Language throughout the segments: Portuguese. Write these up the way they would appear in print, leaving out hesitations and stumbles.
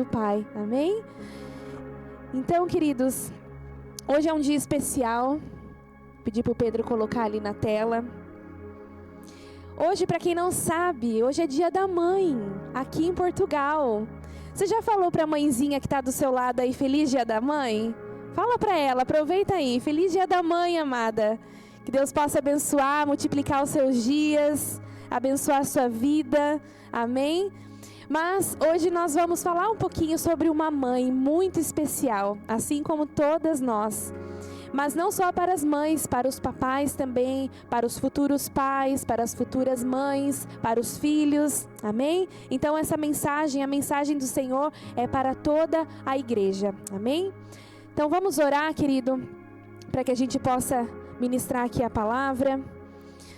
do Pai, amém? Então, queridos, hoje é um dia especial. Pedi para o Pedro colocar ali na tela. Hoje, para quem não sabe, hoje é dia da mãe, aqui em Portugal. Você já falou para a mãezinha que está do seu lado aí, feliz dia da mãe? Fala para ela, aproveita aí, feliz dia da mãe, amada. Que Deus possa abençoar, multiplicar os seus dias, abençoar a sua vida, amém? Mas hoje nós vamos falar um pouquinho sobre uma mãe muito especial, assim como todas nós. Mas não só para as mães, para os papais também, para os futuros pais, para as futuras mães, para os filhos, amém? Então essa mensagem, a mensagem do Senhor é para toda a igreja, amém? Então vamos orar, querido, para que a gente possa ministrar aqui a palavra.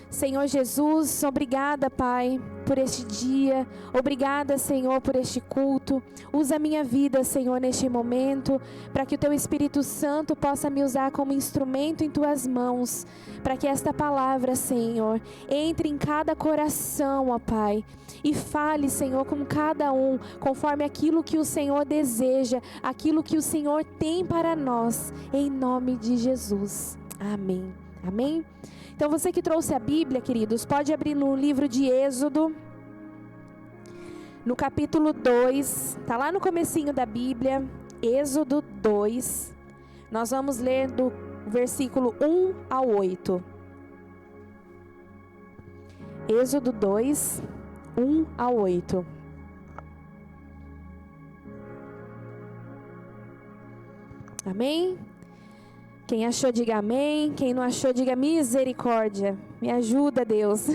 Senhor Jesus, obrigada, Pai, por este dia. Obrigada, Senhor, por este culto. Usa a minha vida, Senhor, neste momento, para que o Teu Espírito Santo possa me usar como instrumento em Tuas mãos, para que esta palavra, Senhor, entre em cada coração, ó Pai, e fale, Senhor, com cada um, conforme aquilo que o Senhor deseja, aquilo que o Senhor tem para nós, em nome de Jesus. Amém. Amém? Então você que trouxe a Bíblia, queridos, pode abrir no livro de Êxodo, no capítulo 2, está lá no comecinho da Bíblia, Êxodo 2, nós vamos ler do versículo 1 ao 8. Êxodo 2, 1 ao 8. Amém? Quem achou, diga amém. Quem não achou, diga misericórdia. Me ajuda, Deus.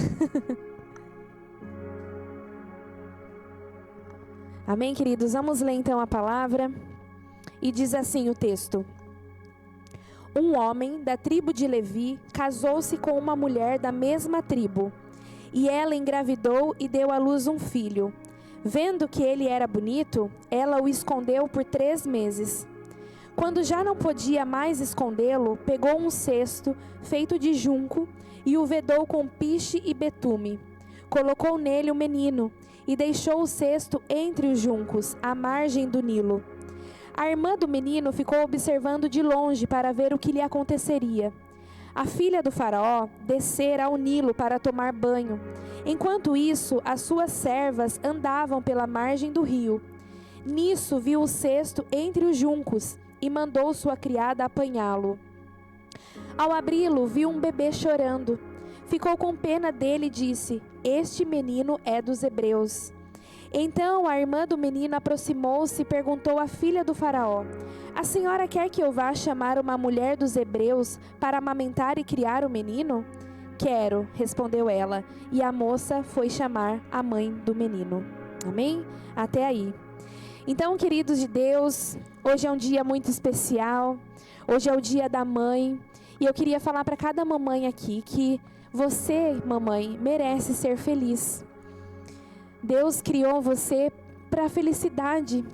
Amém, queridos? Vamos ler então a palavra. E diz assim o texto: Um homem da tribo de Levi casou-se com uma mulher da mesma tribo. E ela engravidou e deu à luz um filho. Vendo que ele era bonito, ela o escondeu por 3 meses. Quando já não podia mais escondê-lo, pegou um cesto feito de junco e o vedou com piche e betume. Colocou nele o menino e deixou o cesto entre os juncos, à margem do Nilo. A irmã do menino ficou observando de longe para ver o que lhe aconteceria. A filha do faraó descera ao Nilo para tomar banho. Enquanto isso, as suas servas andavam pela margem do rio. Nisso viu o cesto entre os juncos e mandou sua criada apanhá-lo. Ao abri-lo, viu um bebê chorando. Ficou com pena dele e disse: Este menino é dos hebreus. Então a irmã do menino aproximou-se e perguntou à filha do faraó: A senhora quer que eu vá chamar uma mulher dos hebreus para amamentar e criar o menino? Quero, respondeu ela, e a moça foi chamar a mãe do menino. Amém? Até aí. Então, queridos de Deus, hoje é um dia muito especial, hoje é o dia da mãe, e eu queria falar para cada mamãe aqui que você, mamãe, merece ser feliz. Deus criou você para a felicidade,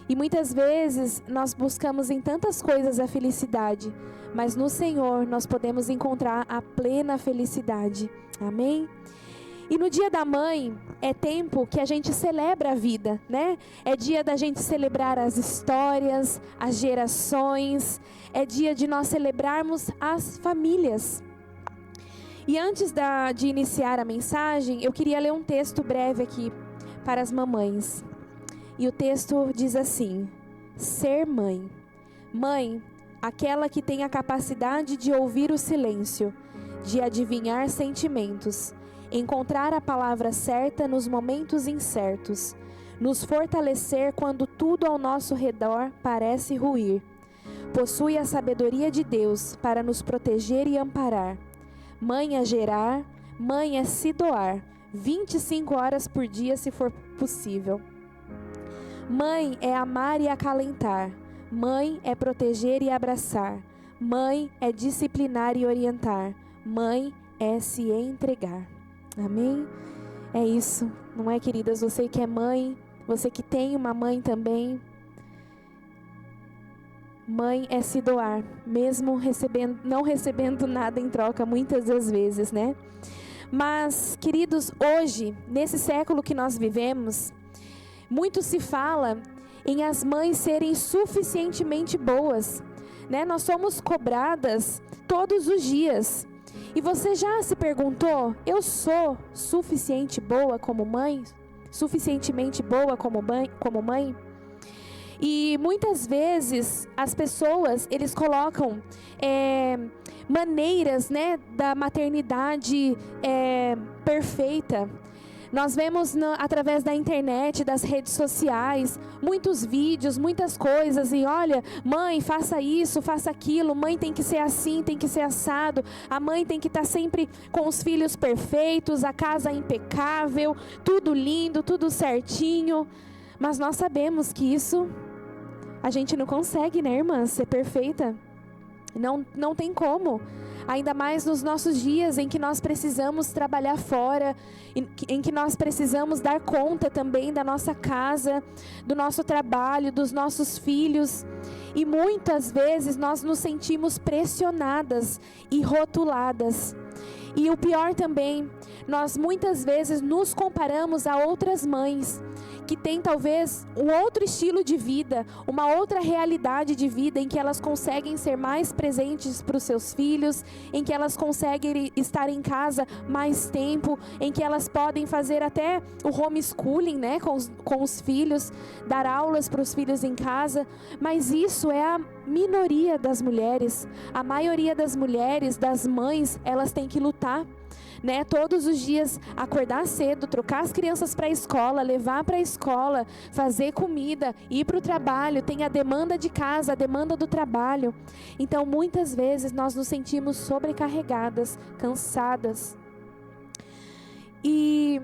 e muitas vezes nós buscamos em tantas coisas a felicidade, mas no Senhor nós podemos encontrar a plena felicidade. Amém? E no dia da mãe, é tempo que a gente celebra a vida, né? É dia da gente celebrar as histórias, as gerações. É dia de nós celebrarmos as famílias. E antes de iniciar a mensagem, eu queria ler um texto breve aqui para as mamães. E o texto diz assim: Ser mãe. Mãe, aquela que tem a capacidade de ouvir o silêncio, de adivinhar sentimentos, encontrar a palavra certa nos momentos incertos, nos fortalecer quando tudo ao nosso redor parece ruir. Possui a sabedoria de Deus para nos proteger e amparar. Mãe é gerar, mãe é se doar, 25 horas por dia se for possível. Mãe é amar e acalentar, mãe é proteger e abraçar, mãe é disciplinar e orientar, mãe é se entregar. Amém? É isso, não é, queridas? Você que é mãe, você que tem uma mãe também. Mãe é se doar, mesmo não recebendo nada em troca, muitas das vezes, né? Mas, queridos, hoje, nesse século que nós vivemos, muito se fala em as mães serem suficientemente boas, né? Nós somos cobradas todos os dias. E você já se perguntou, eu sou suficientemente boa como mãe? E muitas vezes as pessoas, eles colocam maneiras, né, da maternidade perfeita. Nós vemos através da internet, das redes sociais, muitos vídeos, muitas coisas. E olha, mãe, faça isso, faça aquilo. Mãe tem que ser assim, tem que ser assado. A mãe tem que estar sempre com os filhos perfeitos, a casa impecável, tudo lindo, tudo certinho. Mas nós sabemos que isso a gente não consegue, né, irmã, ser perfeita. Não tem como. Ainda mais nos nossos dias em que nós precisamos trabalhar fora, em que nós precisamos dar conta também da nossa casa, do nosso trabalho, dos nossos filhos. E muitas vezes nós nos sentimos pressionadas e rotuladas. E o pior também, nós muitas vezes nos comparamos a outras mães que têm talvez um outro estilo de vida, uma outra realidade de vida em que elas conseguem ser mais presentes para os seus filhos, em que elas conseguem estar em casa mais tempo, em que elas podem fazer até o homeschooling, né, com os filhos, dar aulas para os filhos em casa. Mas isso é a minoria das mulheres. A maioria das mulheres, das mães, elas têm que lutar, né? Todos os dias acordar cedo, trocar as crianças para a escola, levar para a escola, fazer comida, ir para o trabalho, tem a demanda de casa, a demanda do trabalho. Então muitas vezes nós nos sentimos sobrecarregadas, cansadas. E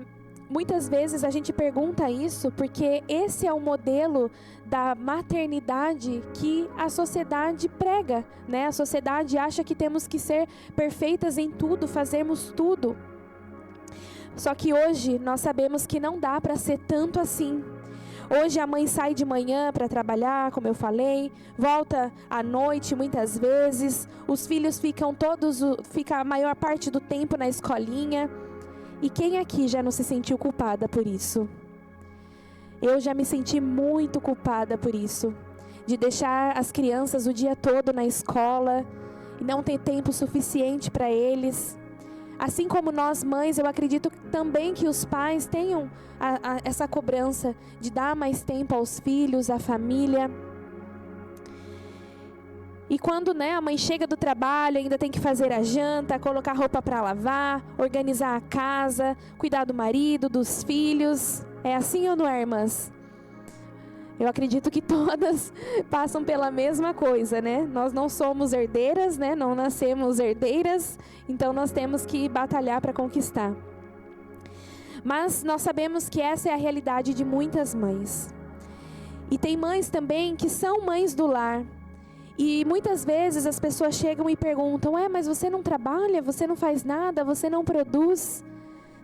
muitas vezes a gente pergunta isso porque esse é o modelo da maternidade que a sociedade prega, né? A sociedade acha que temos que ser perfeitas em tudo, fazermos tudo. Só que hoje nós sabemos que não dá para ser tanto assim. Hoje a mãe sai de manhã para trabalhar, como eu falei, volta à noite muitas vezes, os filhos ficam a maior parte do tempo na escolinha. E quem aqui já não se sentiu culpada por isso? Eu já me senti muito culpada por isso, de deixar as crianças o dia todo na escola e não ter tempo suficiente para eles. Assim como nós mães, eu acredito também que os pais tenham essa cobrança de dar mais tempo aos filhos, à família. E quando, né, a mãe chega do trabalho, ainda tem que fazer a janta, colocar roupa para lavar, organizar a casa, cuidar do marido, dos filhos. É assim ou não é, irmãs? Eu acredito que todas passam pela mesma coisa, né? Nós não somos herdeiras, né? Não nascemos herdeiras, então nós temos que batalhar para conquistar. Mas nós sabemos que essa é a realidade de muitas mães. E tem mães também que são mães do lar. E muitas vezes as pessoas chegam e perguntam, mas você não trabalha, você não faz nada, você não produz?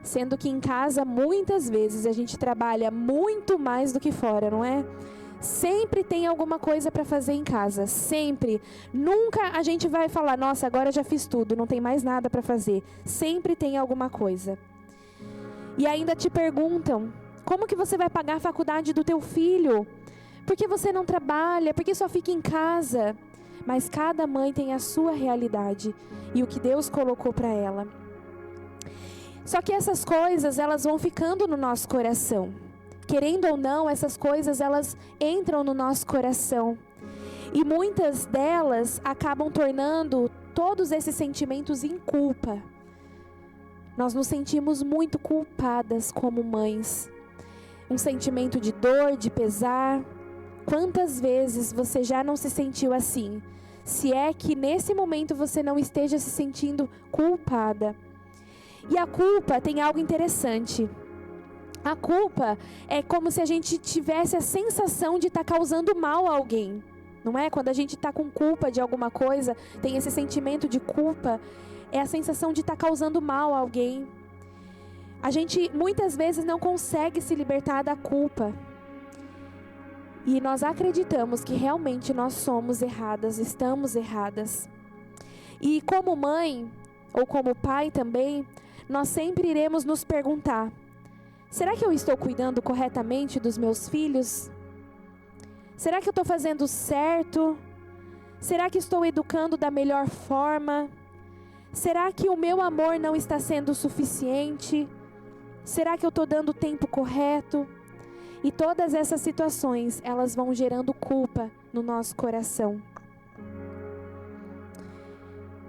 Sendo que em casa, muitas vezes, a gente trabalha muito mais do que fora, não é? Sempre tem alguma coisa para fazer em casa, sempre. Nunca a gente vai falar, nossa, agora já fiz tudo, não tem mais nada para fazer. Sempre tem alguma coisa. E ainda te perguntam, como que você vai pagar a faculdade do teu filho? Por que você não trabalha? Por que só fica em casa? Mas cada mãe tem a sua realidade e o que Deus colocou para ela. Só que essas coisas, elas vão ficando no nosso coração. Querendo ou não, essas coisas, elas entram no nosso coração. E muitas delas acabam tornando todos esses sentimentos em culpa. Nós nos sentimos muito culpadas como mães. Um sentimento de dor, de pesar. Quantas vezes você já não se sentiu assim? Se é que nesse momento você não esteja se sentindo culpada. E a culpa tem algo interessante. A culpa é como se a gente tivesse a sensação de estar causando mal a alguém. Não é? Quando a gente está com culpa de alguma coisa, tem esse sentimento de culpa, é a sensação de estar causando mal a alguém. A gente muitas vezes não consegue se libertar da culpa. E nós acreditamos que realmente nós somos erradas, estamos erradas. E como mãe, ou como pai também, nós sempre iremos nos perguntar, será que eu estou cuidando corretamente dos meus filhos? Será que eu estou fazendo certo? Será que estou educando da melhor forma? Será que o meu amor não está sendo suficiente? Será que eu estou dando o tempo correto? E todas essas situações, elas vão gerando culpa no nosso coração.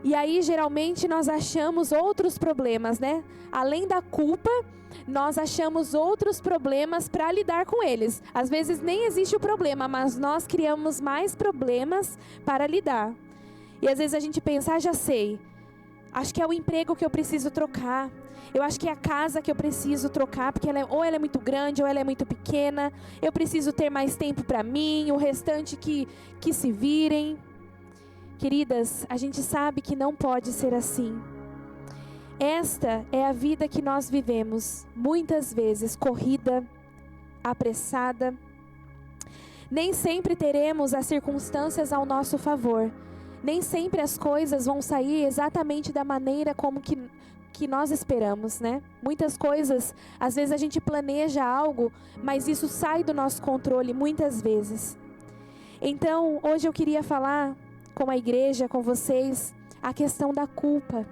E aí, geralmente, nós achamos outros problemas, né? Além da culpa, nós achamos outros problemas para lidar com eles. Às vezes nem existe o problema, mas nós criamos mais problemas para lidar. E às vezes a gente pensa, já sei. Acho que é o emprego que eu preciso trocar. Eu acho que é a casa que eu preciso trocar, porque ou ela é muito grande ou ela é muito pequena. Eu preciso ter mais tempo para mim, o restante que se virem. Queridas, a gente sabe que não pode ser assim. Esta é a vida que nós vivemos, muitas vezes corrida, apressada. Nem sempre teremos as circunstâncias ao nosso favor. Nem sempre as coisas vão sair exatamente da maneira como que nós esperamos, né? Muitas coisas, às vezes a gente planeja algo, mas isso sai do nosso controle muitas vezes. Então, hoje eu queria falar com a igreja, com vocês, a questão da culpa,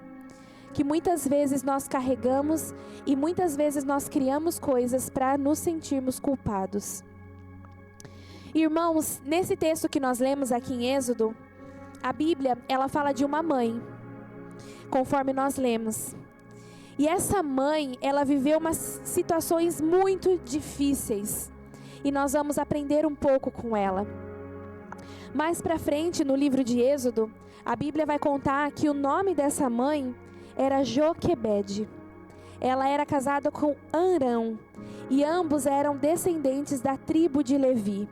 que muitas vezes nós carregamos e muitas vezes nós criamos coisas para nos sentirmos culpados. Irmãos, nesse texto que nós lemos aqui em Êxodo, a Bíblia, ela fala de uma mãe, conforme nós lemos. E essa mãe, ela viveu umas situações muito difíceis. E nós vamos aprender um pouco com ela. Mais pra frente, no livro de Êxodo, a Bíblia vai contar que o nome dessa mãe era Joquebede. Ela era casada com Arão. E ambos eram descendentes da tribo de Levi.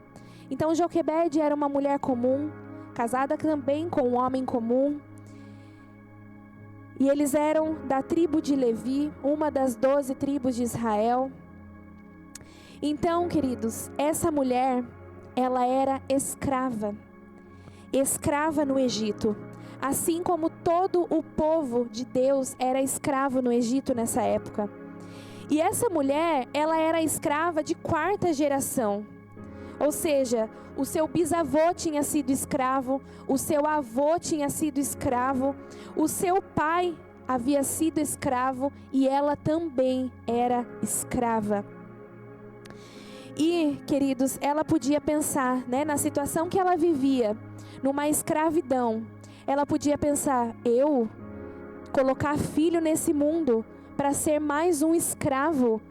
Então Joquebede era uma mulher comum, casada também com um homem comum. E eles eram da tribo de Levi, uma das 12 tribos de Israel. Então, queridos, essa mulher, ela era escrava no Egito. Assim como todo o povo de Deus era escravo no Egito nessa época. E essa mulher, ela era escrava de 4ª geração. Ou seja, o seu bisavô tinha sido escravo, o seu avô tinha sido escravo, o seu pai havia sido escravo e ela também era escrava. E, queridos, ela podia pensar, né, na situação que ela vivia, numa escravidão. Ela podia pensar, eu colocar filho nesse mundo para ser mais um escravo?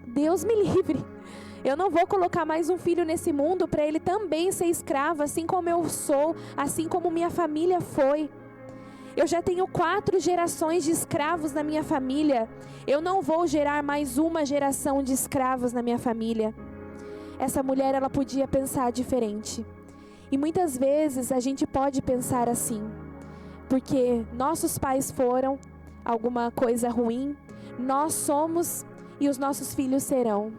Deus me livre. Eu não vou colocar mais um filho nesse mundo para ele também ser escravo, assim como eu sou, assim como minha família foi. Eu já tenho 4 gerações de escravos na minha família. Eu não vou gerar mais uma geração de escravos na minha família. Essa mulher, ela podia pensar diferente. E muitas vezes a gente pode pensar assim, porque nossos pais foram alguma coisa ruim, nós somos e os nossos filhos serão.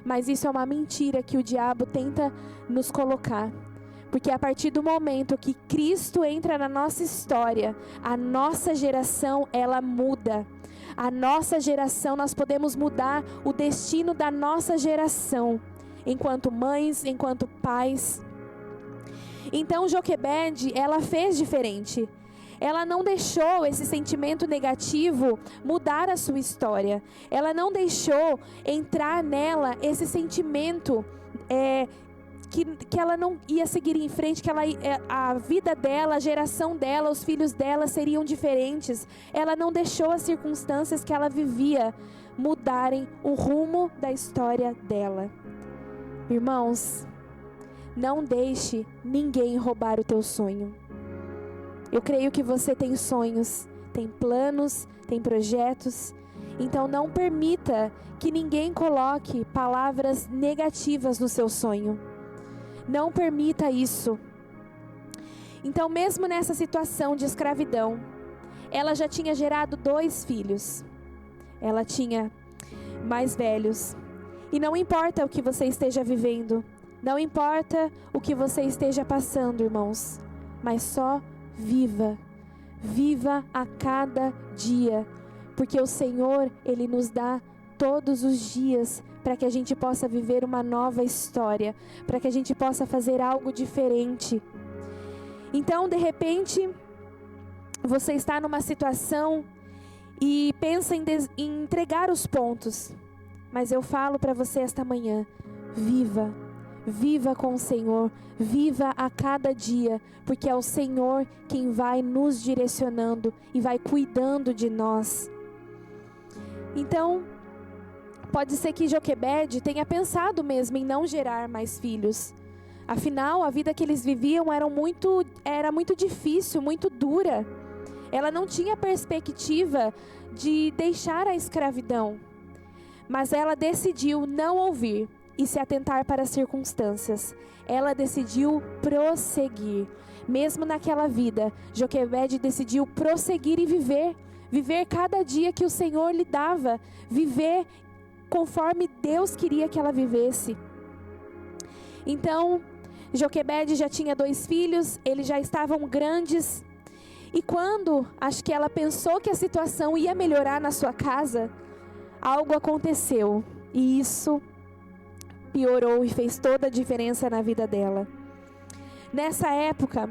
Mas isso é uma mentira que o diabo tenta nos colocar. Porque a partir do momento que Cristo entra na nossa história, a nossa geração, ela muda. A nossa geração, nós podemos mudar o destino da nossa geração. Enquanto mães, enquanto pais. Então Joquebede, ela fez diferente. Ela não deixou esse sentimento negativo mudar a sua história. Ela não deixou entrar nela esse sentimento que ela não ia seguir em frente, que a vida dela, a geração dela, os filhos dela seriam diferentes. Ela não deixou as circunstâncias que ela vivia mudarem o rumo da história dela. Irmãos, não deixe ninguém roubar o teu sonho. Eu creio que você tem sonhos, tem planos, tem projetos. Então não permita que ninguém coloque palavras negativas no seu sonho. Não permita isso. Então, mesmo nessa situação de escravidão, ela já tinha gerado 2 filhos. Ela tinha mais velhos. E não importa o que você esteja vivendo, não importa o que você esteja passando, irmãos, mas só viva. Viva a cada dia, porque o Senhor, Ele nos dá todos os dias para que a gente possa viver uma nova história, para que a gente possa fazer algo diferente. Então, de repente, você está numa situação e pensa em entregar os pontos. Mas eu falo para você esta manhã, viva com o Senhor, viva a cada dia, porque é o Senhor quem vai nos direcionando e vai cuidando de nós. Então, pode ser que Joquebede tenha pensado mesmo em não gerar mais filhos. Afinal, a vida que eles viviam era muito difícil, muito dura. Ela não tinha perspectiva de deixar a escravidão. Mas ela decidiu não ouvir e se atentar para as circunstâncias. Ela decidiu prosseguir. Mesmo naquela vida, Joquebede decidiu prosseguir e viver cada dia que o Senhor lhe dava, viver conforme Deus queria que ela vivesse. Então, Joquebede já tinha 2 filhos, eles já estavam grandes, e quando acho que ela pensou que a situação ia melhorar na sua casa, algo aconteceu, e isso piorou e fez toda a diferença na vida dela. Nessa época,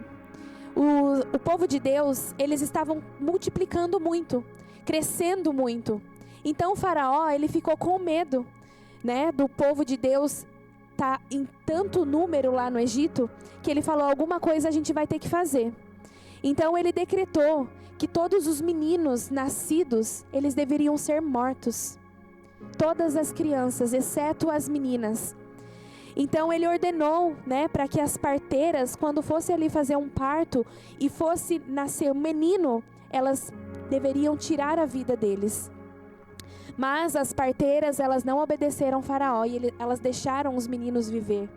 o povo de Deus, eles estavam multiplicando muito, crescendo muito. Então o faraó, ele ficou com medo, né, do povo de Deus tá em tanto número lá no Egito, que ele falou, alguma coisa a gente vai ter que fazer. Então ele decretou que todos os meninos nascidos, eles deveriam ser mortos. Todas as crianças, exceto as meninas. Então ele ordenou, né, para que as parteiras, quando fosse ali fazer um parto e fosse nascer um menino, elas deveriam tirar a vida deles. Mas as parteiras, elas não obedeceram ao faraó e elas deixaram os meninos viver.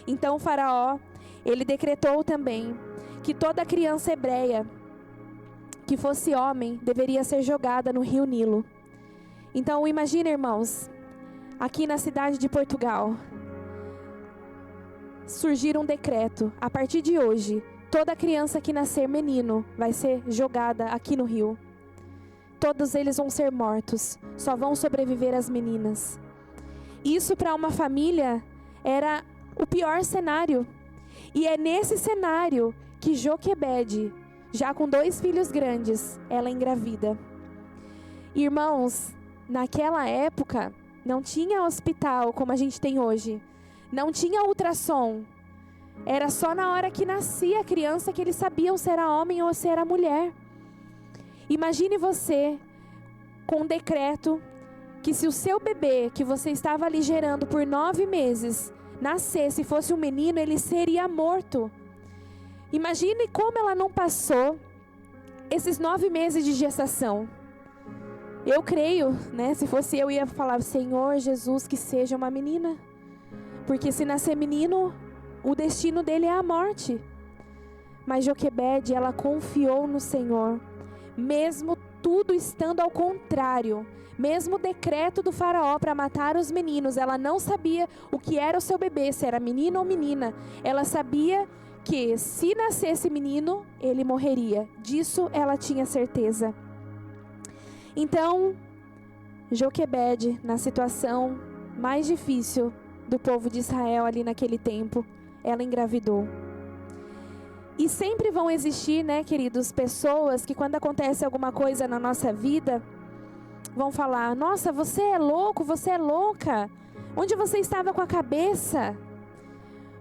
Então o faraó, ele decretou também que toda criança hebreia que fosse homem deveria ser jogada no rio Nilo. Então imagina, irmãos, aqui na cidade de Portugal, surgir um decreto, a partir de hoje, toda criança que nascer menino vai ser jogada aqui no rio. Todos eles vão ser mortos, só vão sobreviver as meninas. Isso para uma família era o pior cenário. E é nesse cenário que Joquebede, já com 2 filhos grandes, ela engravida. Irmãos, naquela época não tinha hospital como a gente tem hoje. Não tinha ultrassom. Era só na hora que nascia a criança que eles sabiam se era homem ou se era mulher. Imagine você com um decreto que se o seu bebê, que você estava ali gerando por 9 meses, nascesse e fosse um menino, ele seria morto. Imagine como ela não passou esses 9 meses de gestação. Eu creio, né? Se fosse eu ia falar, Senhor Jesus, que seja uma menina. Porque se nascer menino, o destino dele é a morte. Mas Joquebede, ela confiou no Senhor. Mesmo tudo estando ao contrário, mesmo o decreto do faraó para matar os meninos, ela não sabia o que era o seu bebê, se era menino ou menina. Ela sabia que se nascesse menino, ele morreria. Disso ela tinha certeza. Então, Joquebede, na situação mais difícil do povo de Israel ali naquele tempo, ela engravidou. E sempre vão existir, né, queridos, pessoas que quando acontece alguma coisa na nossa vida, vão falar, nossa, você é louco, você é louca. Onde você estava com a cabeça?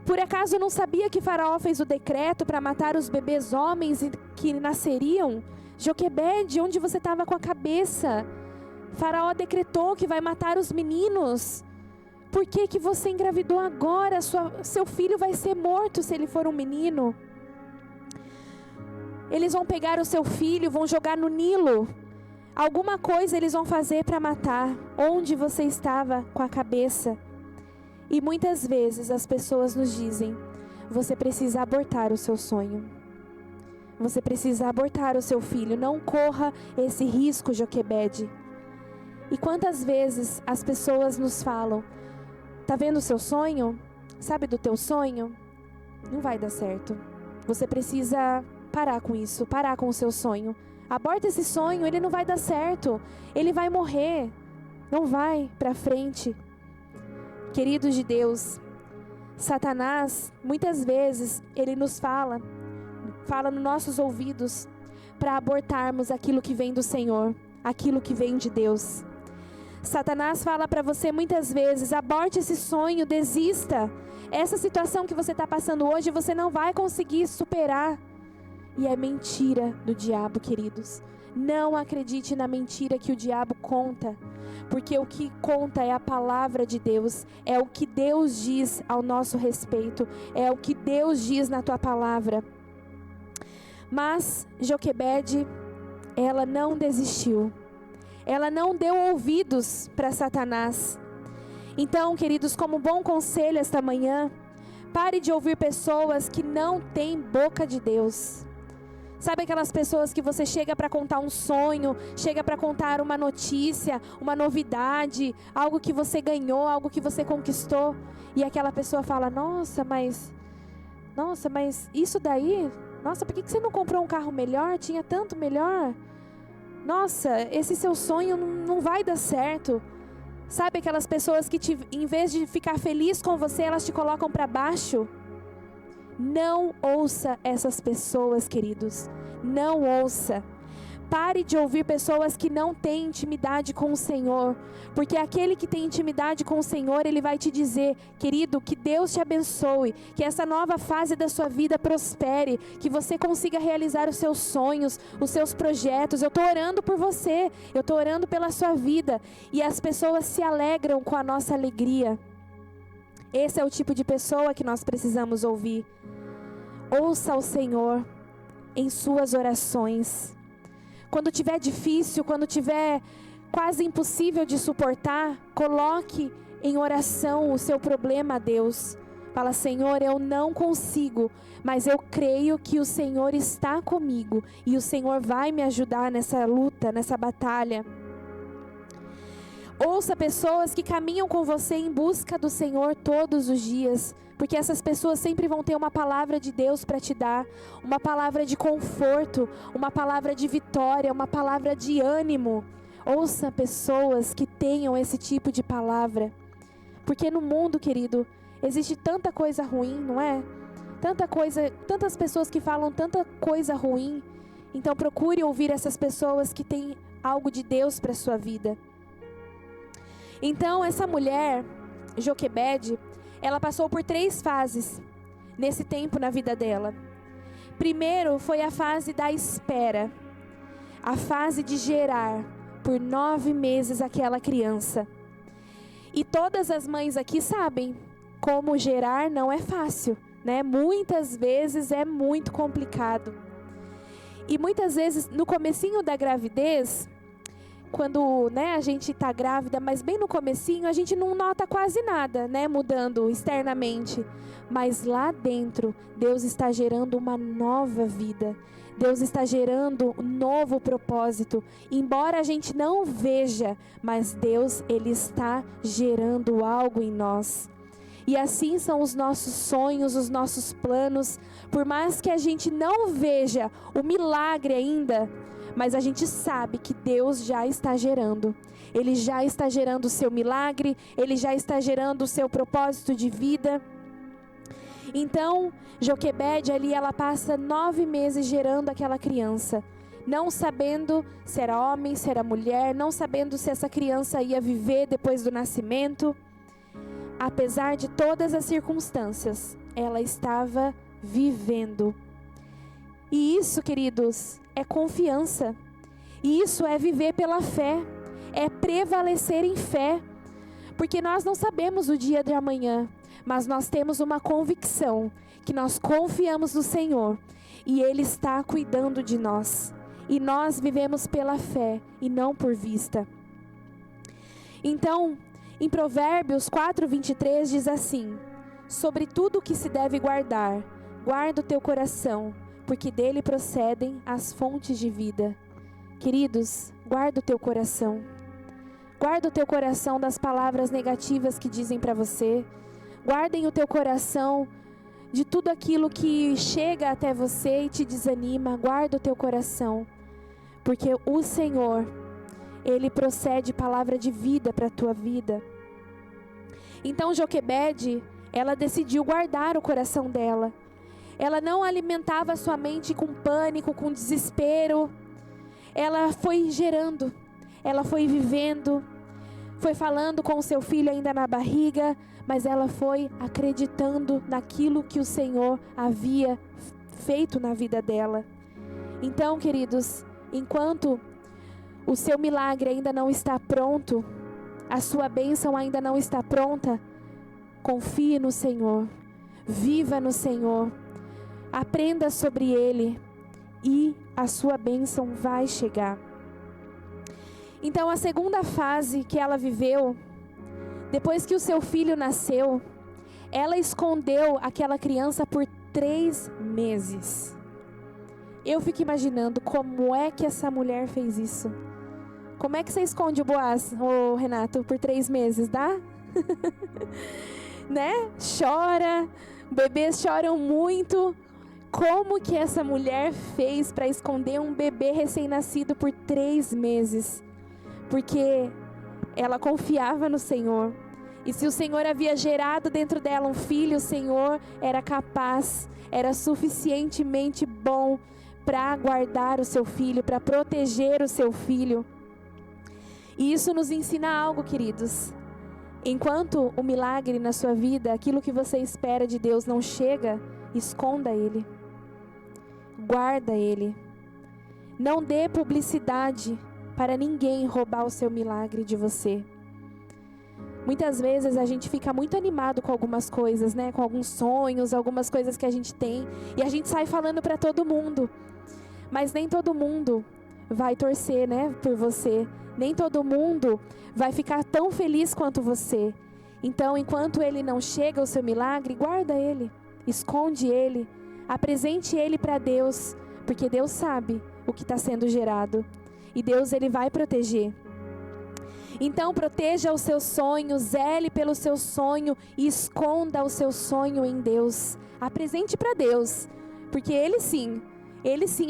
Por acaso não sabia que Faraó fez o decreto para matar os bebês homens que nasceriam? Joquebede, onde você estava com a cabeça? Faraó decretou que vai matar os meninos. Por que que você engravidou agora? Seu filho vai ser morto se ele for um menino. Eles vão pegar o seu filho, vão jogar no Nilo. Alguma coisa eles vão fazer para matar. Onde você estava com a cabeça? E muitas vezes as pessoas nos dizem, você precisa abortar o seu sonho. Você precisa abortar o seu filho. Não corra esse risco, Joquebede. E quantas vezes as pessoas nos falam, tá vendo o seu sonho? Sabe do teu sonho? Não vai dar certo. Você precisa parar com isso, parar com o seu sonho. Aborta esse sonho, ele não vai dar certo. Ele vai morrer. Não vai para frente. Queridos de Deus, Satanás, muitas vezes, ele nos fala nos nossos ouvidos, para abortarmos aquilo que vem do Senhor, aquilo que vem de Deus. Satanás fala para você muitas vezes: aborte esse sonho, desista. Essa situação que você está passando hoje, você não vai conseguir superar. E é mentira do diabo, queridos. Não acredite na mentira que o diabo conta, porque o que conta é a palavra de Deus, é o que Deus diz ao nosso respeito, é o que Deus diz na tua palavra. Mas Joquebede, ela não desistiu, ela não deu ouvidos para Satanás. Então, queridos, como bom conselho esta manhã, pare de ouvir pessoas que não têm boca de Deus. Sabe aquelas pessoas que você chega para contar um sonho, chega para contar uma notícia, uma novidade, algo que você ganhou, algo que você conquistou, e aquela pessoa fala: nossa, mas isso daí, nossa, por que você não comprou um carro melhor? Tinha tanto melhor. Nossa, esse seu sonho não vai dar certo. Sabe aquelas pessoas que em vez de ficar feliz com você, elas te colocam para baixo? Não ouça essas pessoas, queridos. Não ouça. Pare de ouvir pessoas que não têm intimidade com o Senhor. Porque aquele que tem intimidade com o Senhor, ele vai te dizer: querido, que Deus te abençoe, que essa nova fase da sua vida prospere, que você consiga realizar os seus sonhos, os seus projetos. Eu estou orando por você, eu estou orando pela sua vida. E as pessoas se alegram com a nossa alegria. Esse é o tipo de pessoa que nós precisamos ouvir. Ouça o Senhor em suas orações. Quando tiver difícil, quando tiver quase impossível de suportar, coloque em oração o seu problema a Deus. Fala: Senhor, eu não consigo, mas eu creio que o Senhor está comigo e o Senhor vai me ajudar nessa luta, nessa batalha. Ouça pessoas que caminham com você em busca do Senhor todos os dias, porque essas pessoas sempre vão ter uma palavra de Deus para te dar, uma palavra de conforto, uma palavra de vitória, uma palavra de ânimo. Ouça pessoas que tenham esse tipo de palavra, porque no mundo, querido, existe tanta coisa ruim, não é? Tantas pessoas que falam tanta coisa ruim. Então procure ouvir essas pessoas que têm algo de Deus para a sua vida. Então essa mulher, Joquebede, ela passou por 3 fases nesse tempo na vida dela. Primeiro foi a fase da espera, a fase de gerar por 9 meses aquela criança. E todas as mães aqui sabem como gerar não é fácil, né? Muitas vezes é muito complicado. E muitas vezes no comecinho da gravidez, quando, né, a gente está grávida, mas bem no comecinho, a gente não nota quase nada, né, mudando externamente. Mas lá dentro, Deus está gerando uma nova vida. Deus está gerando um novo propósito. Embora a gente não veja, mas Deus, Ele está gerando algo em nós. E assim são os nossos sonhos, os nossos planos. Por mais que a gente não veja o milagre ainda, mas a gente sabe que Deus já está gerando. Ele já está gerando o seu milagre, Ele já está gerando o seu propósito de vida. Então, Joquebede ali, ela passa 9 meses gerando aquela criança, não sabendo se era homem, se era mulher, não sabendo se essa criança ia viver depois do nascimento. Apesar de todas as circunstâncias, ela estava vivendo. E isso, queridos, é confiança. E isso é viver pela fé. É prevalecer em fé. Porque nós não sabemos o dia de amanhã, mas nós temos uma convicção que nós confiamos no Senhor e Ele está cuidando de nós. E nós vivemos pela fé e não por vista. Então, em Provérbios 4:23 diz assim: sobre tudo o que se deve guardar, guarda o teu coração, porque dele procedem as fontes de vida. Queridos, guarda o teu coração. Guarda o teu coração das palavras negativas que dizem para você. Guardem o teu coração de tudo aquilo que chega até você e te desanima. Guarda o teu coração, porque o Senhor, Ele procede palavra de vida para a tua vida. Então Joquebede, ela decidiu guardar o coração dela. Ela não alimentava sua mente com pânico, com desespero. Ela foi gerando, ela foi vivendo, foi falando com o seu filho ainda na barriga, mas ela foi acreditando naquilo que o Senhor havia feito na vida dela. Então, queridos, enquanto o seu milagre ainda não está pronto, a sua bênção ainda não está pronta, confie no Senhor, viva no Senhor, aprenda sobre Ele e a sua bênção vai chegar. Então, a segunda fase que ela viveu, depois que o seu filho nasceu, ela escondeu aquela criança por 3 meses. Eu fico imaginando como é que essa mulher fez isso. Como é que você esconde o Boaz, ô Renato, por 3 meses, dá? Né? Chora, bebês choram muito. Como que essa mulher fez para esconder um bebê recém-nascido por 3 meses? Porque ela confiava no Senhor. E se o Senhor havia gerado dentro dela um filho, o Senhor era capaz, era suficientemente bom para guardar o seu filho, para proteger o seu filho. E isso nos ensina algo, queridos. Enquanto o milagre na sua vida, aquilo que você espera de Deus não chega, esconda ele. Guarda ele. Não dê publicidade para ninguém roubar o seu milagre de você. Muitas vezes a gente fica muito animado com algumas coisas, né? Com alguns sonhos, algumas coisas que a gente tem. E a gente sai falando para todo mundo. Mas nem todo mundo vai torcer, né? Por você. Nem todo mundo vai ficar tão feliz quanto você. Então, enquanto ele não chega, o seu milagre, guarda ele. Esconde ele. Apresente ele para Deus. Porque Deus sabe o que está sendo gerado. E Deus, ele vai proteger. Então proteja os seus sonhos, zele pelo seu sonho e esconda o seu sonho em Deus. Apresente para Deus, porque Ele sim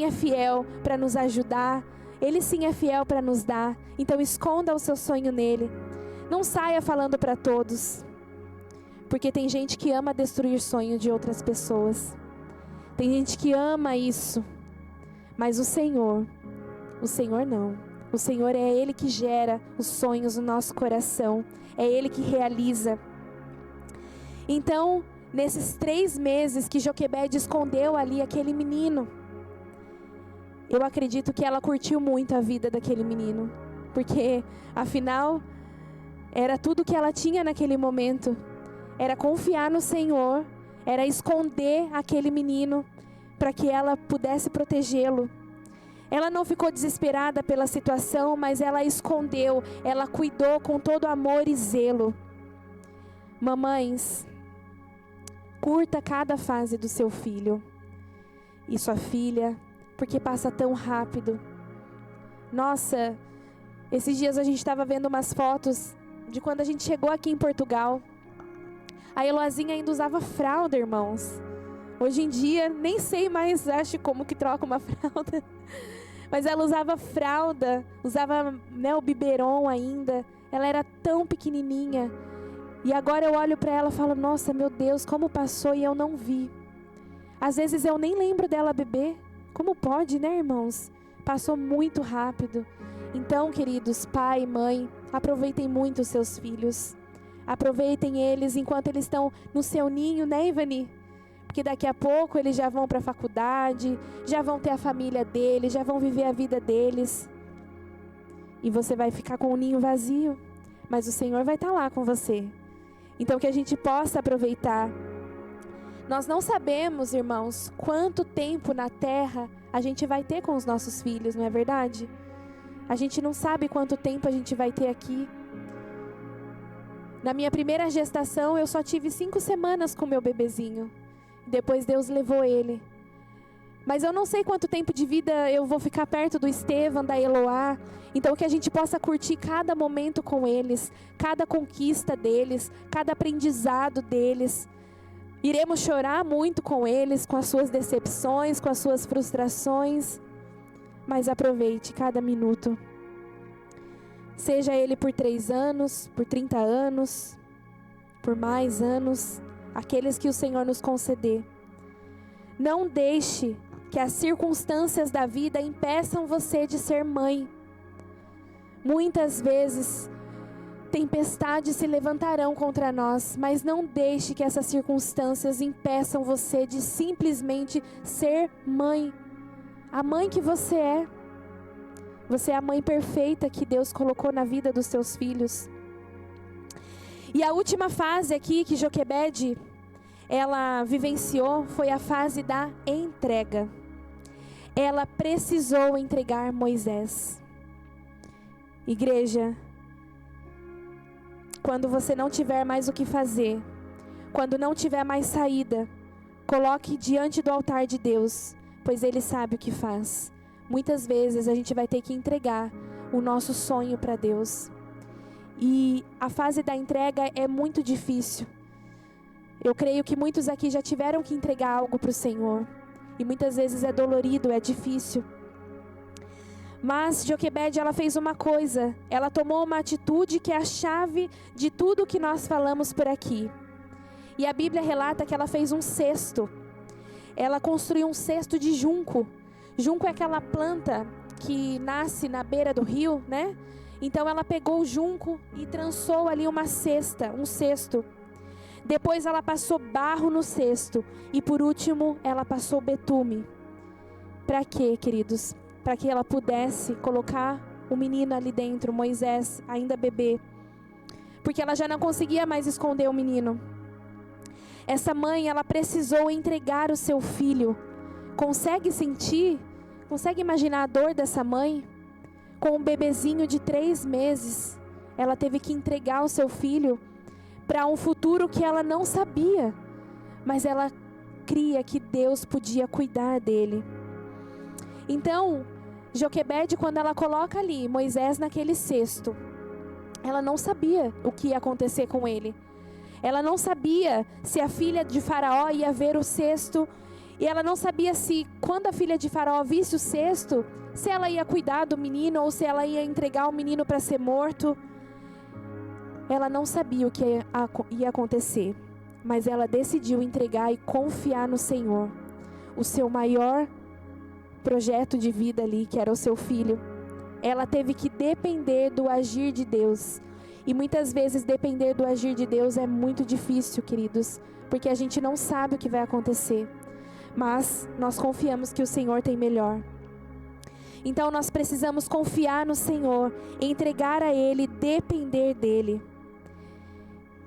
é fiel para nos ajudar, Ele sim é fiel para nos dar. Então esconda o seu sonho nele. Não saia falando para todos, porque tem gente que ama destruir sonhos de outras pessoas. Tem gente que ama isso, mas o Senhor não. O Senhor é Ele que gera os sonhos no nosso coração. É Ele que realiza. Então, nesses 3 meses que Joquebede escondeu ali aquele menino, eu acredito que ela curtiu muito a vida daquele menino. Porque, afinal, era tudo que ela tinha naquele momento. Era confiar no Senhor. Era esconder aquele menino para que ela pudesse protegê-lo. Ela não ficou desesperada pela situação, mas ela escondeu, ela cuidou com todo amor e zelo. Mamães, curta cada fase do seu filho e sua filha, porque passa tão rápido. Nossa, esses dias a gente estava vendo umas fotos de quando a gente chegou aqui em Portugal. A Eloazinha ainda usava fralda, irmãos. Hoje em dia, nem sei mais, acho como que troca uma fralda. Mas ela usava fralda, usava, né, o biberon ainda. Ela era tão pequenininha. E agora eu olho para ela e falo, nossa, meu Deus, como passou e eu não vi. Às vezes eu nem lembro dela beber. Como pode, né, irmãos? Passou muito rápido. Então, queridos, pai e mãe, aproveitem muito os seus filhos. Aproveitem eles enquanto eles estão no seu ninho, né, Ivani? Porque daqui a pouco eles já vão para a faculdade, já vão ter a família deles, já vão viver a vida deles. E você vai ficar com o ninho vazio, mas o Senhor vai estar lá com você. Então que a gente possa aproveitar. Nós não sabemos, irmãos, quanto tempo na terra a gente vai ter com os nossos filhos, não é verdade? A gente não sabe quanto tempo a gente vai ter aqui. Na minha primeira gestação, eu só tive 5 semanas com meu bebezinho. Depois Deus levou ele. Mas eu não sei quanto tempo de vida eu vou ficar perto do Estevam, da Eloá. Então que a gente possa curtir cada momento com eles, cada conquista deles, cada aprendizado deles. Iremos chorar muito com eles, com as suas decepções, com as suas frustrações. Mas aproveite cada minuto. Seja ele por 3 anos, por 30 anos, por mais anos, aqueles que o Senhor nos conceder. Não deixe que as circunstâncias da vida impeçam você de ser mãe. Muitas vezes, tempestades se levantarão contra nós, mas não deixe que essas circunstâncias impeçam você de simplesmente ser mãe. A mãe que você é. Você é a mãe perfeita que Deus colocou na vida dos seus filhos. E a última fase aqui que Joquebede, ela vivenciou, foi a fase da entrega. Ela precisou entregar Moisés. Igreja, quando você não tiver mais o que fazer, quando não tiver mais saída, coloque diante do altar de Deus, pois Ele sabe o que faz. Muitas vezes a gente vai ter que entregar o nosso sonho para Deus. E a fase da entrega é muito difícil. Eu creio que muitos aqui já tiveram que entregar algo para o Senhor. E muitas vezes é dolorido, é difícil. Mas Joquebede, ela fez uma coisa. Ela tomou uma atitude que é a chave de tudo que nós falamos por aqui. E a Bíblia relata que ela fez um cesto. Ela construiu um cesto de junco. Junco é aquela planta que nasce na beira do rio, né? Então ela pegou o junco e trançou ali uma cesta, um cesto. Depois ela passou barro no cesto. E por último, ela passou betume. Para quê, queridos? Para que ela pudesse colocar o menino ali dentro, Moisés, ainda bebê. Porque ela já não conseguia mais esconder o menino. Essa mãe, ela precisou entregar o seu filho. Consegue sentir? Consegue imaginar a dor dessa mãe? Com um bebezinho de 3 meses, ela teve que entregar o seu filho para um futuro que ela não sabia, mas ela cria que Deus podia cuidar dele. Então, Joquebede, quando ela coloca ali Moisés naquele cesto, ela não sabia o que ia acontecer com ele. Ela não sabia se a filha de Faraó ia ver o cesto, e ela não sabia se, quando a filha de Faraó visse o cesto, se ela ia cuidar do menino ou se ela ia entregar o menino para ser morto. Ela não sabia o que ia acontecer, mas ela decidiu entregar e confiar no Senhor. O seu maior projeto de vida ali, que era o seu filho. Ela teve que depender do agir de Deus. E muitas vezes depender do agir de Deus é muito difícil, queridos, porque a gente não sabe o que vai acontecer. Mas nós confiamos que o Senhor tem melhor. Então nós precisamos confiar no Senhor, entregar a Ele, depender dEle.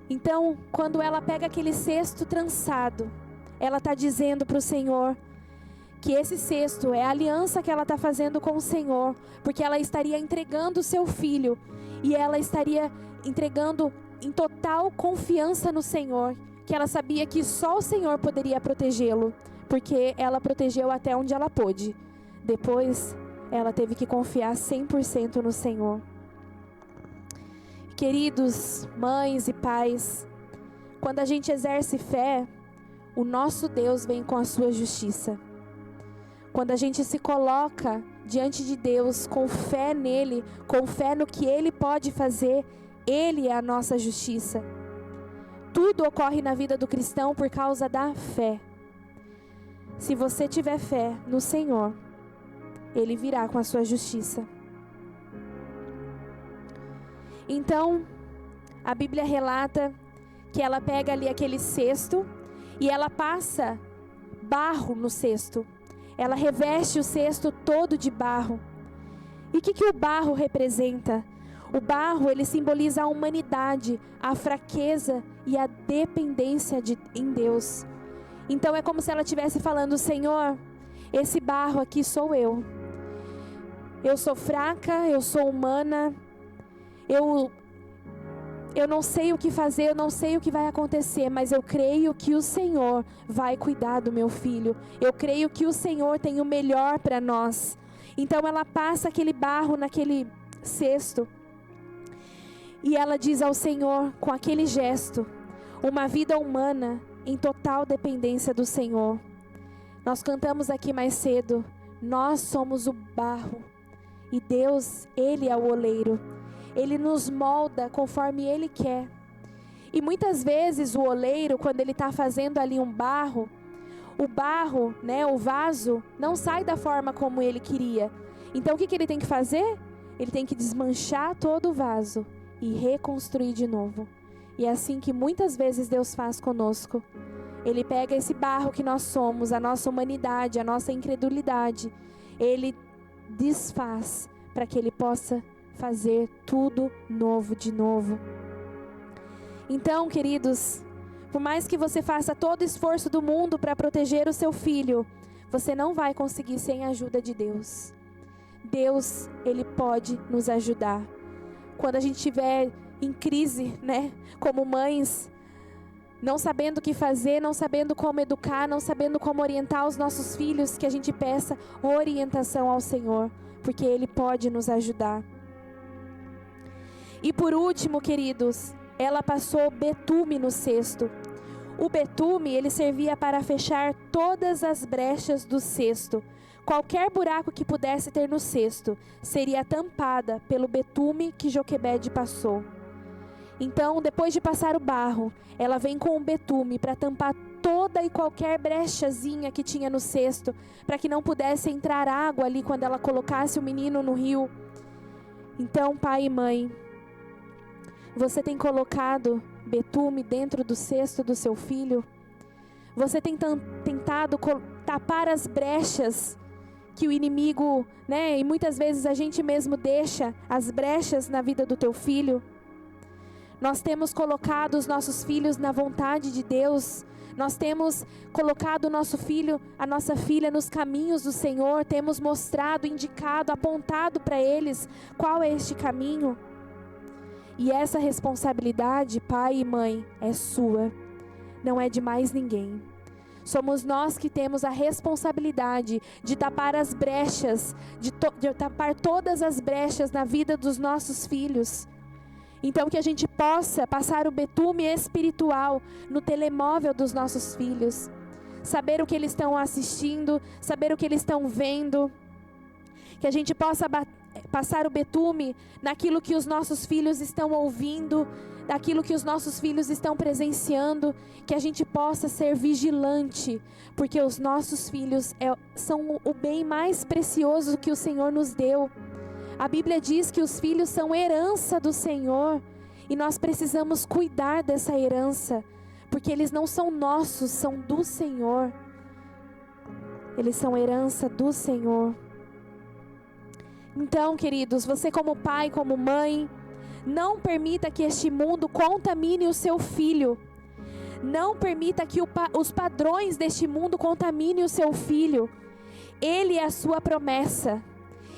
Então, quando ela pega aquele cesto trançado, ela está dizendo para o Senhor que esse cesto é a aliança que ela está fazendo com o Senhor, porque ela estaria entregando o seu filho, e ela estaria entregando em total confiança no Senhor, que ela sabia que só o Senhor poderia protegê-lo, porque ela protegeu até onde ela pôde. Depois, ela teve que confiar 100% no Senhor. Queridos, mães e pais, quando a gente exerce fé, o nosso Deus vem com a sua justiça. Quando a gente se coloca diante de Deus com fé nele, com fé no que Ele pode fazer, Ele é a nossa justiça. Tudo ocorre na vida do cristão por causa da fé. Se você tiver fé no Senhor, Ele virá com a sua justiça. Então, a Bíblia relata que ela pega ali aquele cesto e ela passa barro no cesto. Ela reveste o cesto todo de barro. E o que o barro representa? O barro, ele simboliza a humanidade, a fraqueza e a dependência em Deus. Então é como se ela estivesse falando: Senhor, esse barro aqui sou eu. Eu sou fraca, eu sou humana, eu não sei o que fazer, eu não sei o que vai acontecer, mas eu creio que o Senhor vai cuidar do meu filho. Eu creio que o Senhor tem o melhor para nós. Então ela passa aquele barro naquele cesto e ela diz ao Senhor, com aquele gesto, uma vida humana em total dependência do Senhor. Nós cantamos aqui mais cedo: nós somos o barro e Deus, Ele é o oleiro. Ele nos molda conforme Ele quer. E muitas vezes o oleiro, quando ele está fazendo ali o barro, né, o vaso, não sai da forma como ele queria. Então o que ele tem que fazer? Ele tem que desmanchar todo o vaso e reconstruir de novo. E é assim que muitas vezes Deus faz conosco. Ele pega esse barro que nós somos, a nossa humanidade, a nossa incredulidade, Ele desfaz para que Ele possa fazer tudo novo de novo. Então, queridos, por mais que você faça todo o esforço do mundo para proteger o seu filho, você não vai conseguir sem a ajuda de Deus. Deus, Ele pode nos ajudar. Quando a gente estiver em crise, né, como mães, não sabendo o que fazer, não sabendo como educar, não sabendo como orientar os nossos filhos, que a gente peça orientação ao Senhor, porque Ele pode nos ajudar. E por último, queridos, ela passou betume no cesto. O betume, ele servia para fechar todas as brechas do cesto. Qualquer buraco que pudesse ter no cesto seria tampada pelo betume que Joquebede passou. Então, depois de passar o barro, ela vem com o betume para tampar toda e qualquer brechazinha que tinha no cesto, para que não pudesse entrar água ali quando ela colocasse o menino no rio. Então, pai e mãe, você tem colocado betume dentro do cesto do seu filho? Você tem tentado tapar as brechas que o inimigo, né, e muitas vezes a gente mesmo deixa as brechas na vida do teu filho? Nós temos colocado os nossos filhos na vontade de Deus. Nós temos colocado o nosso filho, a nossa filha nos caminhos do Senhor. Temos mostrado, indicado, apontado para eles qual é este caminho. E essa responsabilidade, pai e mãe, é sua. Não é de mais ninguém. Somos nós que temos a responsabilidade de tapar as brechas, de tapar todas as brechas na vida dos nossos filhos. Então que a gente possa passar o betume espiritual no telemóvel dos nossos filhos. Saber o que eles estão assistindo, saber o que eles estão vendo. Que a gente possa passar o betume naquilo que os nossos filhos estão ouvindo, daquilo que os nossos filhos estão presenciando. Que a gente possa ser vigilante, porque os nossos filhos são o bem mais precioso que o Senhor nos deu. A Bíblia diz que os filhos são herança do Senhor, e nós precisamos cuidar dessa herança, porque eles não são nossos, são do Senhor. Eles são herança do Senhor. Então, queridos, você como pai, como mãe, não permita que este mundo contamine o seu filho. Não permita que os padrões deste mundo contaminem o seu filho. Ele é a sua promessa.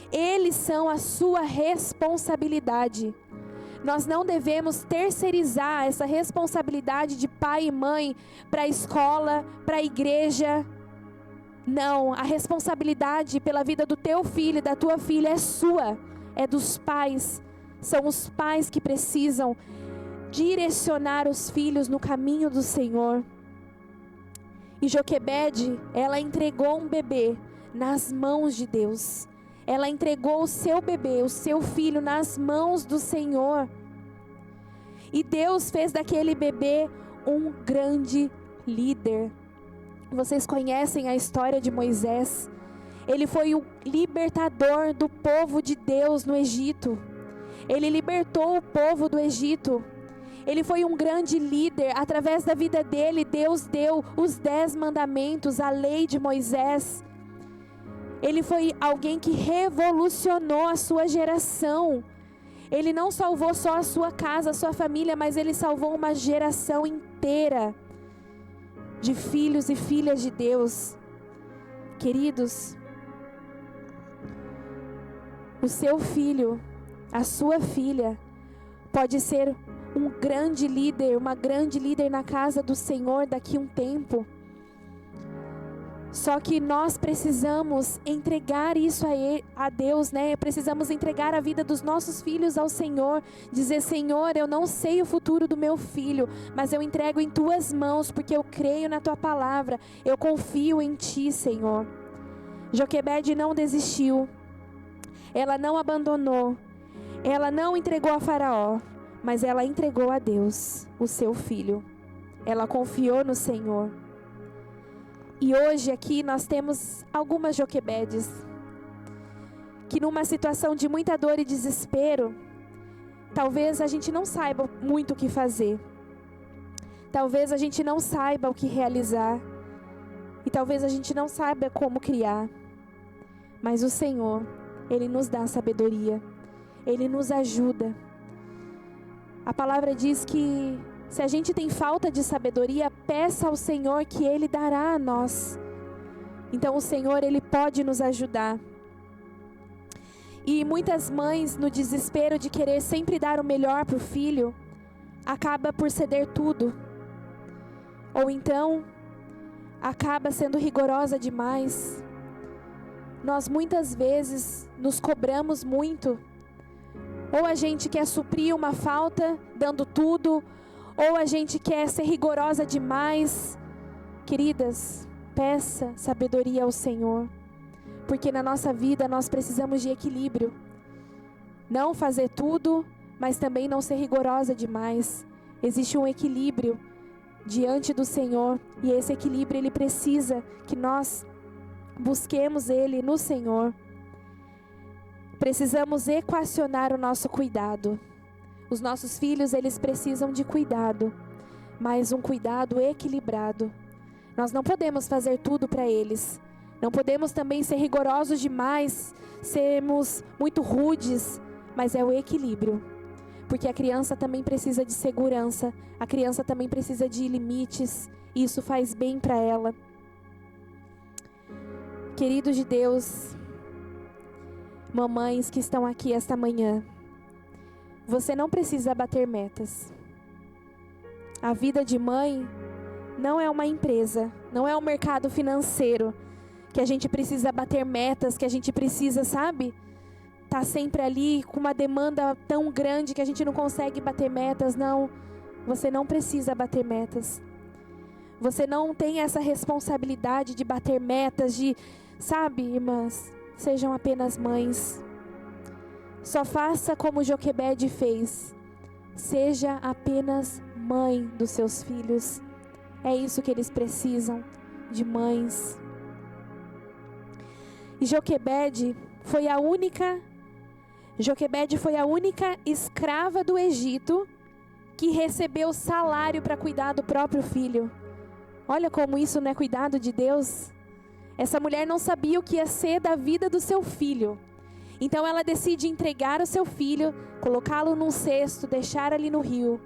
Eles são a sua responsabilidade. Nós não devemos terceirizar essa responsabilidade de pai e mãe para a escola, para a igreja. Não, a responsabilidade pela vida do teu filho e da tua filha é sua, é dos pais. São os pais que precisam direcionar os filhos no caminho do Senhor. E Joquebede, ela entregou um bebê nas mãos de Deus. Ela entregou o seu bebê, o seu filho, nas mãos do Senhor. E Deus fez daquele bebê um grande líder. Vocês conhecem a história de Moisés. Ele foi o libertador do povo de Deus no Egito. Ele libertou o povo do Egito. Ele foi um grande líder. Através da vida dele, Deus deu os 10 mandamentos, a lei de Moisés. Ele foi alguém que revolucionou a sua geração. Ele não salvou só a sua casa, a sua família, mas ele salvou uma geração inteira de filhos e filhas de Deus. Queridos, o seu filho, a sua filha, pode ser um grande líder, uma grande líder na casa do Senhor daqui a um tempo. Só que nós precisamos entregar isso a Deus, né? Precisamos entregar a vida dos nossos filhos ao Senhor. Dizer: Senhor, eu não sei o futuro do meu filho, mas eu entrego em tuas mãos, porque eu creio na tua palavra. Eu confio em ti, Senhor. Joquebede não desistiu. Ela não abandonou. Ela não entregou a Faraó. mas ela entregou a Deus o seu filho. Ela confiou no Senhor. E hoje aqui nós temos algumas Joquebedes que numa situação de muita dor e desespero, talvez a gente não saiba muito o que fazer. Talvez a gente não saiba o que realizar. E talvez a gente não saiba como criar. Mas o Senhor, Ele nos dá sabedoria. Ele nos ajuda. A palavra diz que se a gente tem falta de sabedoria, peça ao Senhor que Ele dará a nós. Então o Senhor, Ele pode nos ajudar. E muitas mães, no desespero de querer sempre dar o melhor para o filho, acaba por ceder tudo. Ou então, acaba sendo rigorosa demais. Nós muitas vezes nos cobramos muito. Ou a gente quer suprir uma falta dando tudo, ou a gente quer ser rigorosa demais. Queridas, peça sabedoria ao Senhor, porque na nossa vida nós precisamos de equilíbrio. Não fazer tudo, mas também não ser rigorosa demais. Existe um equilíbrio diante do Senhor, e esse equilíbrio Ele precisa que nós busquemos Ele no Senhor. Precisamos equacionar o nosso cuidado. Os nossos filhos, eles precisam de cuidado, mas um cuidado equilibrado. Nós não podemos fazer tudo para eles. Não podemos também ser rigorosos demais, sermos muito rudes, mas é o equilíbrio. Porque a criança também precisa de segurança, a criança também precisa de limites, e isso faz bem para ela. Queridos de Deus, mamães que estão aqui esta manhã, você não precisa bater metas. A vida de mãe não é uma empresa, não é um mercado financeiro, que a gente precisa bater metas, que a gente precisa, sabe? Tá sempre ali com uma demanda tão grande que a gente não consegue bater metas. Não, você não precisa bater metas. Você não tem essa responsabilidade de bater metas, sabe, irmãs? Sejam apenas mães. Só faça como Joquebede fez. Seja apenas mãe dos seus filhos. É isso que eles precisam, de mães. E Joquebede foi a única escrava do Egito que recebeu salário para cuidar do próprio filho. Olha como isso não é cuidado de Deus. Essa mulher não sabia o que ia ser da vida do seu filho. Então ela decide entregar o seu filho, colocá-lo num cesto, deixar ali no rio.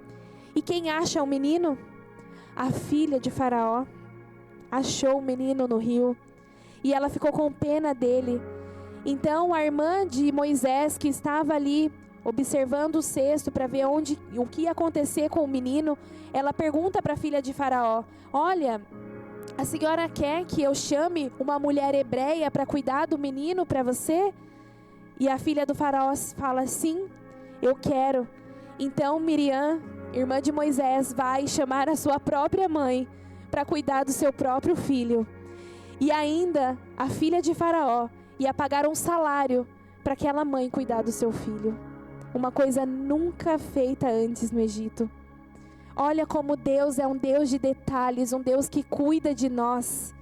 E quem acha o menino? A filha de Faraó achou o menino no rio. E ela ficou com pena dele. Então a irmã de Moisés, que estava ali observando o cesto para ver o que ia acontecer com o menino, ela pergunta para a filha de Faraó: olha, a senhora quer que eu chame uma mulher hebreia para cuidar do menino para você? E a filha do Faraó fala: sim, eu quero. Então Miriam, irmã de Moisés, vai chamar a sua própria mãe para cuidar do seu próprio filho. E ainda a filha de Faraó ia pagar um salário para aquela mãe cuidar do seu filho. Uma coisa nunca feita antes no Egito. Olha como Deus é um Deus de detalhes, um Deus que cuida de nós.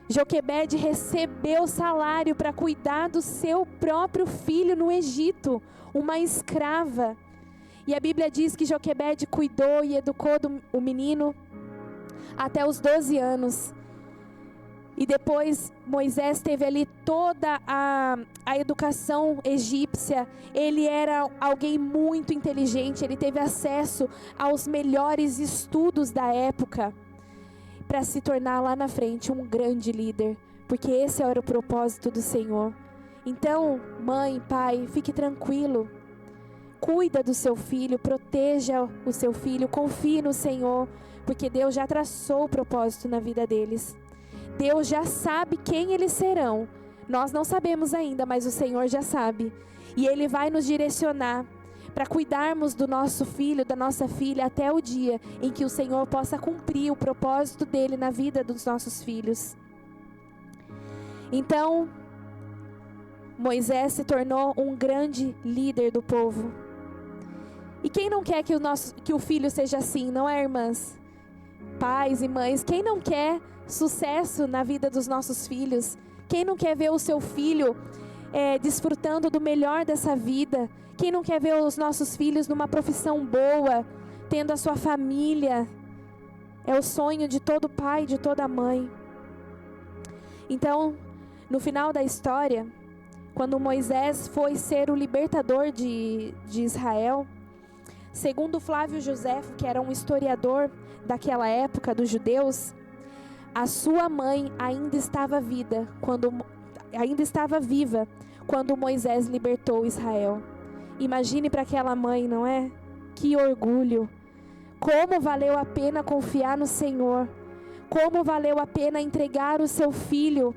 Joquebede recebeu salário para cuidar do seu próprio filho no Egito, uma escrava. E a Bíblia diz que Joquebede cuidou e educou o menino até os 12 anos. E depois Moisés teve ali toda a educação egípcia. Ele era alguém muito inteligente, ele teve acesso aos melhores estudos da época, para se tornar lá na frente um grande líder, porque esse era o propósito do Senhor. Então, mãe, pai, fique tranquilo. Cuida do seu filho, proteja o seu filho, confie no Senhor, porque Deus já traçou o propósito na vida deles. Deus já sabe quem eles serão. Nós não sabemos ainda, mas o Senhor já sabe. E Ele vai nos direcionar para cuidarmos do nosso filho, da nossa filha, até o dia em que o Senhor possa cumprir o propósito dEle na vida dos nossos filhos. Então, Moisés se tornou um grande líder do povo. E quem não quer que o filho seja assim, não é, irmãs? Pais e mães, quem não quer sucesso na vida dos nossos filhos? Quem não quer ver o seu filho desfrutando do melhor dessa vida? Quem não quer ver os nossos filhos numa profissão boa, tendo a sua família? É o sonho de todo pai, de toda mãe. Então, no final da história, quando Moisés foi ser o libertador de Israel, segundo Flávio Joséfo, que era um historiador daquela época dos judeus, a sua mãe ainda estava viva quando Moisés libertou Israel. Imagine para aquela mãe, não é? Que orgulho! Como valeu a pena confiar no Senhor! Como valeu a pena entregar o seu filho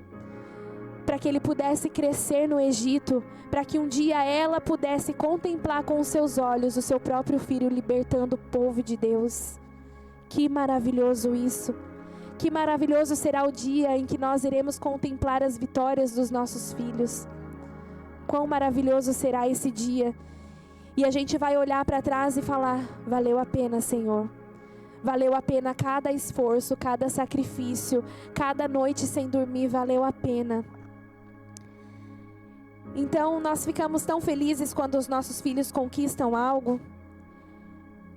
para que ele pudesse crescer no Egito, para que um dia ela pudesse contemplar com os seus olhos o seu próprio filho libertando o povo de Deus. Que maravilhoso isso! Que maravilhoso será o dia em que nós iremos contemplar as vitórias dos nossos filhos. Quão maravilhoso será esse dia! E a gente vai olhar para trás e falar: valeu a pena, Senhor. Valeu a pena cada esforço, cada sacrifício, cada noite sem dormir, valeu a pena. Então nós ficamos tão felizes quando os nossos filhos conquistam algo.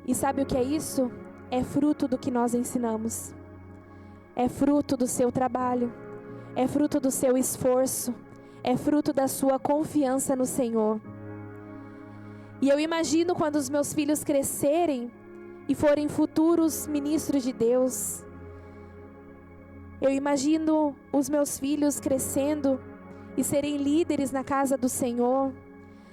E sabe o que é isso? É fruto do que nós ensinamos. É fruto do seu trabalho. É fruto do seu esforço. É fruto da sua confiança no Senhor. E eu imagino quando os meus filhos crescerem e forem futuros ministros de Deus. Eu imagino os meus filhos crescendo e serem líderes na casa do Senhor,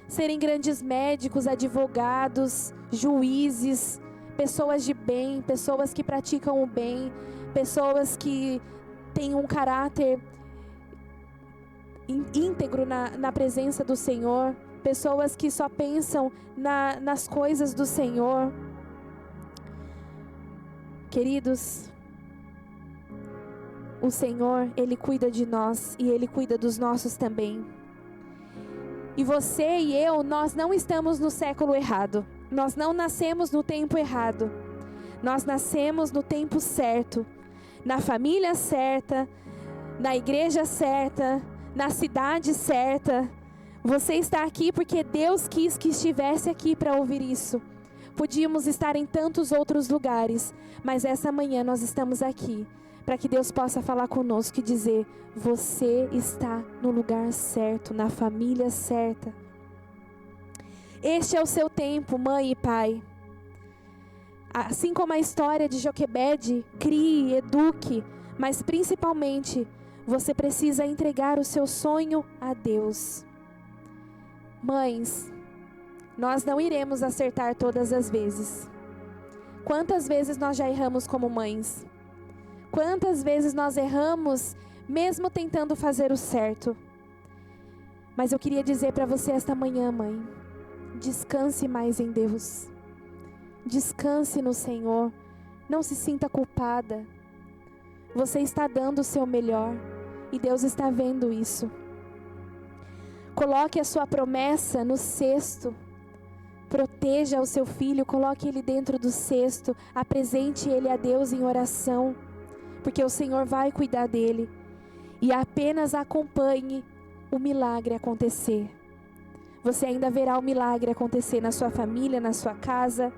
serem grandes médicos, advogados, juízes, pessoas de bem, pessoas que praticam o bem, pessoas que têm um caráter íntegro na presença do Senhor, pessoas que só pensam nas coisas do Senhor. Queridos, o Senhor, Ele cuida de nós e Ele cuida dos nossos também. E você e eu, nós não estamos no século errado. Nós não nascemos no tempo errado. Nós nascemos no tempo certo, na família certa, na igreja certa, na cidade certa. Você está aqui porque Deus quis que estivesse aqui para ouvir isso. Podíamos estar em tantos outros lugares, mas essa manhã nós estamos aqui para que Deus possa falar conosco e dizer: você está no lugar certo, na família certa. Este é o seu tempo, mãe e pai. Assim como a história de Joquebede, crie, eduque, mas principalmente você precisa entregar o seu sonho a Deus. Mães, nós não iremos acertar todas as vezes. Quantas vezes nós já erramos como mães? Quantas vezes nós erramos mesmo tentando fazer o certo? Mas eu queria dizer para você esta manhã, mãe, descanse mais em Deus. Descanse no Senhor. Não se sinta culpada. Você está dando o seu melhor e Deus está vendo isso. Coloque a sua promessa no cesto. Proteja o seu filho, coloque ele dentro do cesto. Apresente ele a Deus em oração, porque o Senhor vai cuidar dele. E apenas acompanhe o milagre acontecer. Você ainda verá o milagre acontecer na sua família, na sua casa.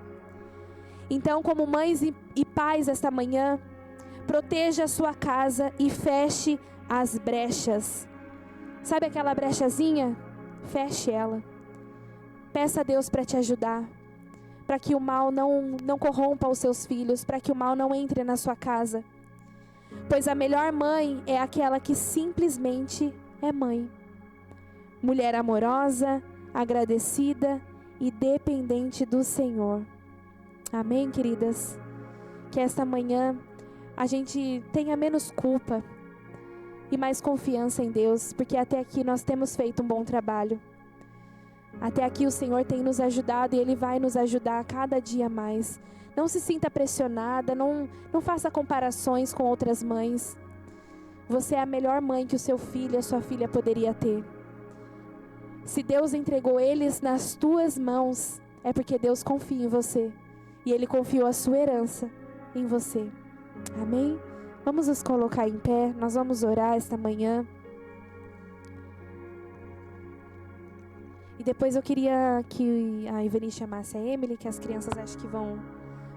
Então, como mães e pais esta manhã, proteja a sua casa e feche as brechas. Sabe aquela brechazinha? Feche ela. Peça a Deus para te ajudar, para que o mal não corrompa os seus filhos, para que o mal não entre na sua casa. Pois a melhor mãe é aquela que simplesmente é mãe. Mulher amorosa, agradecida e dependente do Senhor. Amém, queridas? Que esta manhã a gente tenha menos culpa e mais confiança em Deus, porque até aqui nós temos feito um bom trabalho. Até aqui o Senhor tem nos ajudado e Ele vai nos ajudar cada dia mais. Não se sinta pressionada, não faça comparações com outras mães. Você é a melhor mãe que o seu filho e a sua filha poderia ter. Se Deus entregou eles nas tuas mãos, é porque Deus confia em você. E Ele confiou a sua herança em você. Amém? Vamos nos colocar em pé. Nós vamos orar esta manhã. E depois eu queria que a Ivani chamasse a Emily, que as crianças acho que vão